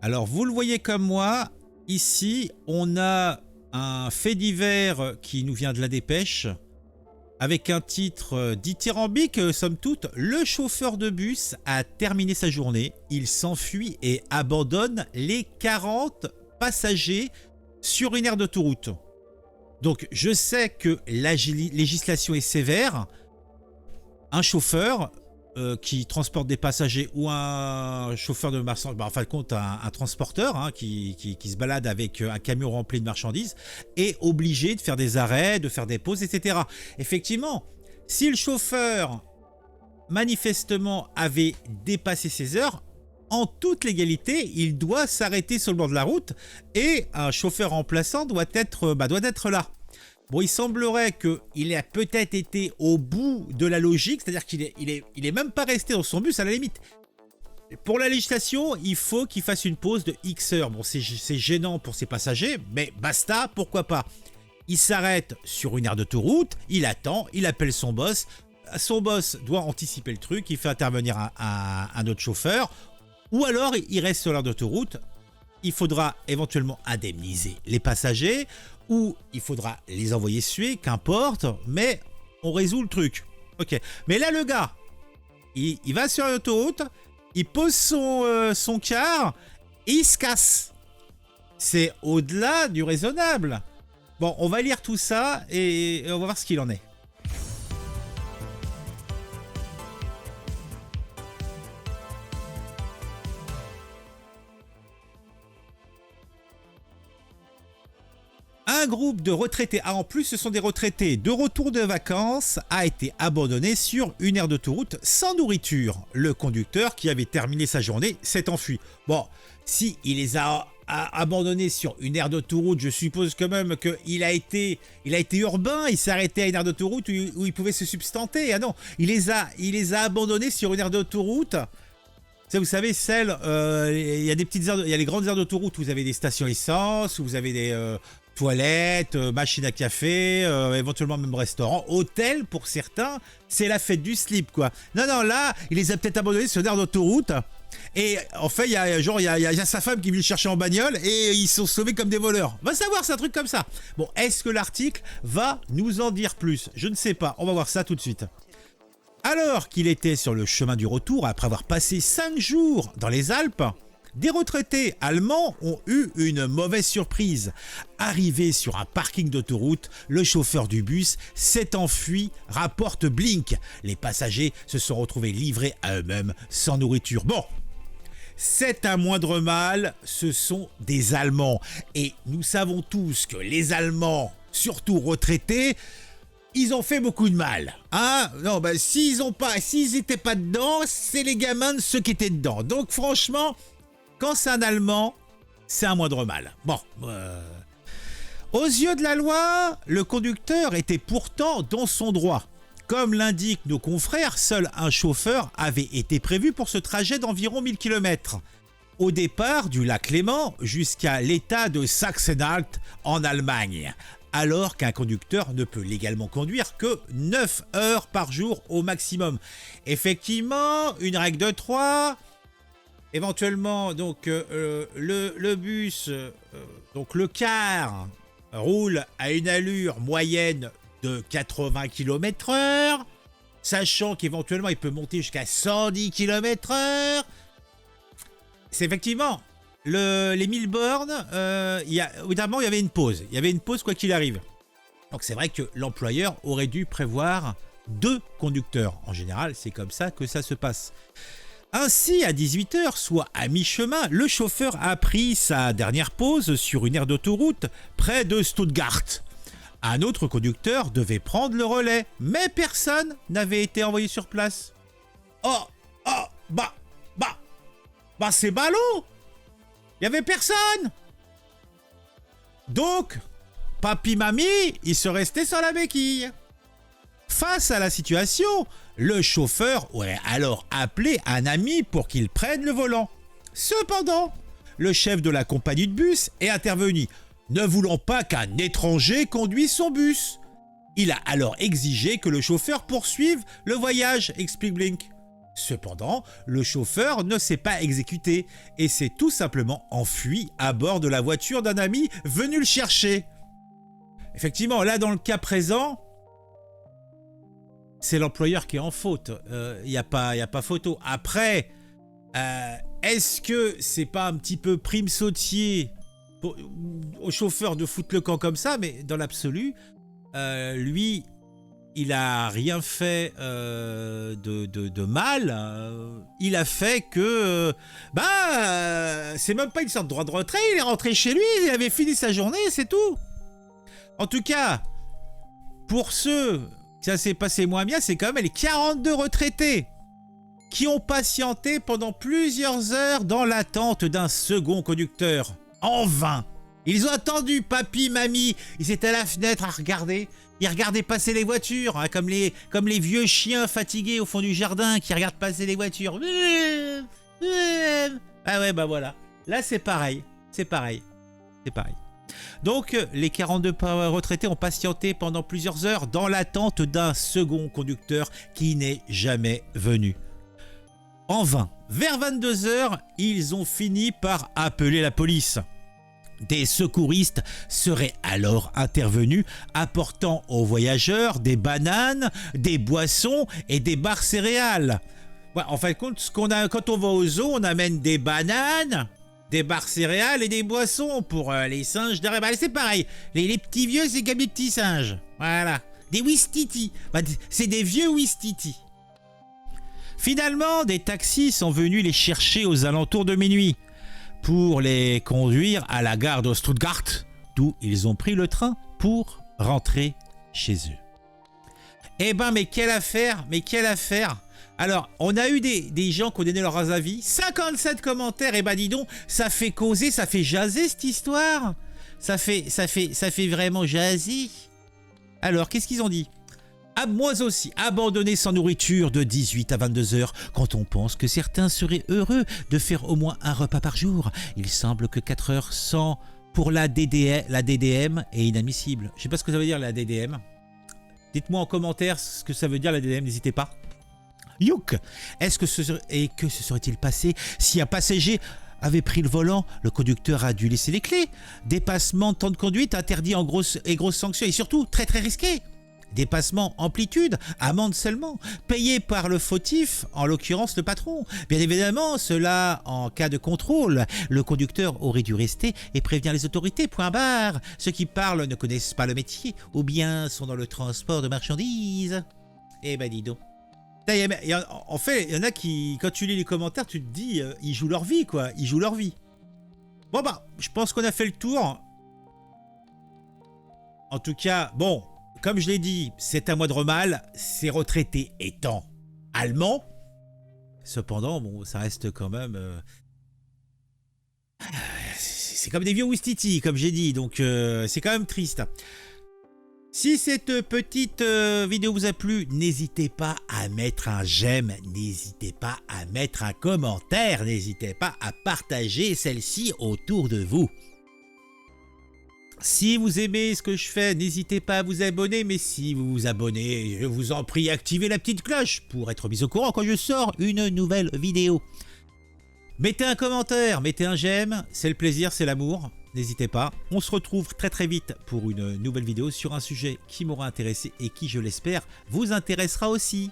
Alors, vous le voyez comme moi, ici, on a un fait divers qui nous vient de la dépêche, avec un titre dithyrambique, somme toute. Le chauffeur de bus a terminé sa journée, il s'enfuit et abandonne les 40 passagers sur une aire d'autoroute. Donc, je sais que la législation est sévère. Un chauffeur qui transporte des passagers ou un chauffeur de marchandises, en fin de compte un transporteur qui se balade avec un camion rempli de marchandises, est obligé de faire des arrêts, de faire des pauses, etc. Effectivement, si le chauffeur manifestement avait dépassé ses heures, en toute légalité, il doit s'arrêter sur le bord de la route et un chauffeur remplaçant doit être là. Bon, il semblerait qu'il ait peut-être été au bout de la logique, c'est-à-dire qu'il est même pas resté dans son bus à la limite. Pour la législation, il faut qu'il fasse une pause de X heures. Bon, c'est gênant pour ses passagers, mais basta, pourquoi pas. Il s'arrête sur une aire d'autoroute, il attend, il appelle son boss. Son boss doit anticiper le truc, il fait intervenir un autre chauffeur, ou alors il reste sur l'aire d'autoroute. Il faudra éventuellement indemniser les passagers, ou il faudra les envoyer suer, qu'importe, mais on résout le truc. Ok. Mais là, le gars, il va sur l'autoroute, il pose son car, et il se casse. C'est au-delà du raisonnable. Bon, on va lire tout ça, et on va voir ce qu'il en est. Un groupe de retraités, en plus ce sont des retraités de retour de vacances, a été abandonné sur une aire d'autoroute sans nourriture. Le conducteur qui avait terminé sa journée s'est enfui. Bon, si il les a abandonnés sur une aire d'autoroute, je suppose quand même qu'il a été urbain, il s'est arrêté à une aire d'autoroute où il pouvait se substanter. Ah non, il les a abandonnés sur une aire d'autoroute. Vous savez, il y a des petites aires, il y a les grandes aires d'autoroute où vous avez des stations essence, où vous avez des toilettes, machines à café, éventuellement même restaurant, hôtel pour certains, c'est la fête du slip quoi. Non, là, il les a peut-être abandonnés sur une aire d'autoroute. Et en fait, il y a sa femme qui vient le chercher en bagnole et ils sont sauvés comme des voleurs. Va savoir, c'est un truc comme ça. Bon, est-ce que l'article va nous en dire plus? Je ne sais pas, on va voir ça tout de suite. Alors qu'il était sur le chemin du retour, après avoir passé 5 jours dans les Alpes, des retraités allemands ont eu une mauvaise surprise. Arrivé sur un parking d'autoroute, le chauffeur du bus s'est enfui, rapporte Blink. Les passagers se sont retrouvés livrés à eux-mêmes sans nourriture. Bon, c'est un moindre mal, ce sont des Allemands. Et nous savons tous que les Allemands, surtout retraités, ils ont fait beaucoup de mal. Non, s'ils étaient pas dedans, c'est les gamins de ceux qui étaient dedans. Donc franchement, quand c'est un Allemand, c'est un moindre mal. Bon. Aux yeux de la loi, le conducteur était pourtant dans son droit. Comme l'indiquent nos confrères, seul un chauffeur avait été prévu pour ce trajet d'environ 1000 km. Au départ du lac Léman jusqu'à l'état de Sachsen-Anhalt en Allemagne. Alors qu'un conducteur ne peut légalement conduire que 9 heures par jour au maximum. Effectivement, une règle de 3, éventuellement donc le bus, donc le car roule à une allure moyenne de 80 km/h, sachant qu'éventuellement il peut monter jusqu'à 110 km/h. C'est effectivement... les 1000 bornes, évidemment, il y avait une pause. Il y avait une pause quoi qu'il arrive. Donc c'est vrai que l'employeur aurait dû prévoir 2 conducteurs. En général, c'est comme ça que ça se passe. Ainsi, à 18h, soit à mi-chemin, le chauffeur a pris sa dernière pause sur une aire d'autoroute près de Stuttgart. Un autre conducteur devait prendre le relais, mais personne n'avait été envoyé sur place. C'est ballot! Il y avait personne. Donc, papy-mamie, ils se restaient sur la béquille. Face à la situation, le chauffeur aurait alors appelé un ami pour qu'il prenne le volant. Cependant, le chef de la compagnie de bus est intervenu, ne voulant pas qu'un étranger conduise son bus. Il a alors exigé que le chauffeur poursuive le voyage, explique Blink. Cependant, le chauffeur ne s'est pas exécuté et s'est tout simplement enfui à bord de la voiture d'un ami venu le chercher. Effectivement, là dans le cas présent, c'est l'employeur qui est en faute. Il n'y a pas photo. Après, est-ce que c'est pas un petit peu prime sautier au chauffeur de foutre le camp comme ça? Mais dans l'absolu, lui, il a rien fait de mal. Il a fait que... c'est même pas une sorte de droit de retrait. Il est rentré chez lui, il avait fini sa journée, c'est tout. En tout cas, pour ceux que ça s'est passé moins bien, c'est quand même les 42 retraités qui ont patienté pendant plusieurs heures dans l'attente d'un second conducteur. En vain. Ils ont attendu, papy, mamie. Ils étaient à la fenêtre à regarder. Ils regardaient passer les voitures, hein, comme les vieux chiens fatigués au fond du jardin qui regardent passer les voitures. Ah ouais, bah voilà. Là, c'est pareil. C'est pareil. C'est pareil. Donc, les 42 retraités ont patienté pendant plusieurs heures dans l'attente d'un second conducteur qui n'est jamais venu. En vain. Vers 22 h, ils ont fini par appeler la police. Des secouristes seraient alors intervenus, apportant aux voyageurs des bananes, des boissons et des barres céréales. Ouais, en fin de compte, quand on va au zoo, on amène des bananes, des barres céréales et des boissons pour les singes derrière. Bah, c'est pareil, les petits vieux, c'est comme les petits singes. Voilà, des Ouistiti. Bah, c'est des vieux Ouistiti. Finalement, des taxis sont venus les chercher aux alentours de minuit pour les conduire à la gare de Stuttgart, d'où ils ont pris le train pour rentrer chez eux. Eh ben, mais quelle affaire, Alors, on a eu des gens qui ont donné leur avis, 57 commentaires, et ben dis donc, ça fait causer, ça fait jaser cette histoire. Ça fait vraiment jaser. Alors, qu'est-ce qu'ils ont dit ? Moi aussi, abandonner sans nourriture de 18 à 22 heures, quand on pense que certains seraient heureux de faire au moins un repas par jour. Il semble que 4 heures sans pour la DDM est inadmissible. Je ne sais pas ce que ça veut dire la DDM. Dites-moi en commentaire ce que ça veut dire la DDM, n'hésitez pas. Youk, que se serait-il passé si un passager avait pris le volant? Le conducteur a dû laisser les clés. Dépassement de temps de conduite interdit en grosse sanction et surtout très très risqué. Dépassement, amplitude, amende seulement, payé par le fautif, en l'occurrence le patron. Bien évidemment, cela en cas de contrôle. Le conducteur aurait dû rester et prévenir les autorités, point barre. Ceux qui parlent ne connaissent pas le métier ou bien sont dans le transport de marchandises. Eh ben dis donc. En fait, il y en a qui, quand tu lis les commentaires, tu te dis, ils jouent leur vie, quoi. Ils jouent leur vie. Bon bah, je pense qu'on a fait le tour. En tout cas, bon... Comme je l'ai dit, c'est un moindre mal, ces retraités étant allemands. Cependant, bon, ça reste quand même... c'est comme des vieux Ouistiti, comme j'ai dit, donc c'est quand même triste. Si cette petite vidéo vous a plu, n'hésitez pas à mettre un j'aime, n'hésitez pas à mettre un commentaire, n'hésitez pas à partager celle-ci autour de vous. Si vous aimez ce que je fais, n'hésitez pas à vous abonner, mais si vous vous abonnez, je vous en prie, activez la petite cloche pour être mis au courant quand je sors une nouvelle vidéo. Mettez un commentaire, mettez un j'aime, c'est le plaisir, c'est l'amour, n'hésitez pas. On se retrouve très très vite pour une nouvelle vidéo sur un sujet qui m'aura intéressé et qui, je l'espère, vous intéressera aussi.